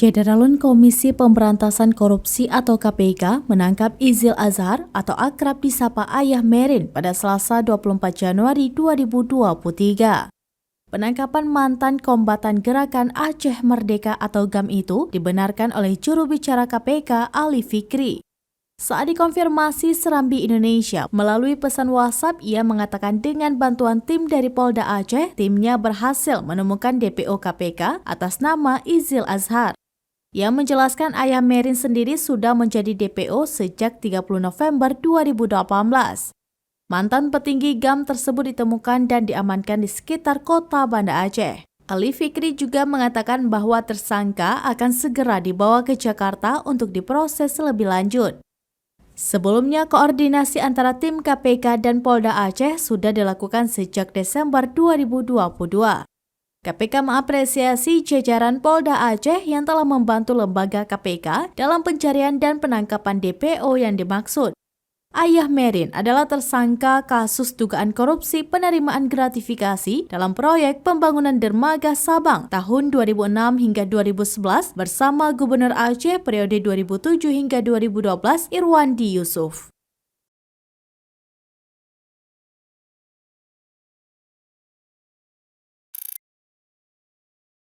Syederalun Komisi Pemberantasan Korupsi atau KPK menangkap Izil Azhar atau akrab disapa Ayah Merin pada Selasa 24 Januari 2023. Penangkapan mantan kombatan Gerakan Aceh Merdeka atau GAM itu dibenarkan oleh juru bicara KPK Ali Fikri. Saat dikonfirmasi Serambi Indonesia melalui pesan WhatsApp, ia mengatakan dengan bantuan tim dari Polda Aceh, timnya berhasil menemukan DPO KPK atas nama Izil Azhar. Ia menjelaskan Ayah Merin sendiri sudah menjadi DPO sejak 30 November 2018. Mantan petinggi GAM tersebut ditemukan dan diamankan di sekitar kota Banda Aceh. Ali Fikri juga mengatakan bahwa tersangka akan segera dibawa ke Jakarta untuk diproses lebih lanjut. Sebelumnya, koordinasi antara tim KPK dan Polda Aceh sudah dilakukan sejak Desember 2022. KPK mengapresiasi jajaran Polda Aceh yang telah membantu lembaga KPK dalam pencarian dan penangkapan DPO yang dimaksud. Ayah Merin adalah tersangka kasus dugaan korupsi penerimaan gratifikasi dalam proyek pembangunan dermaga Sabang tahun 2006 hingga 2011 bersama Gubernur Aceh periode 2007 hingga 2012 Irwandi Yusuf.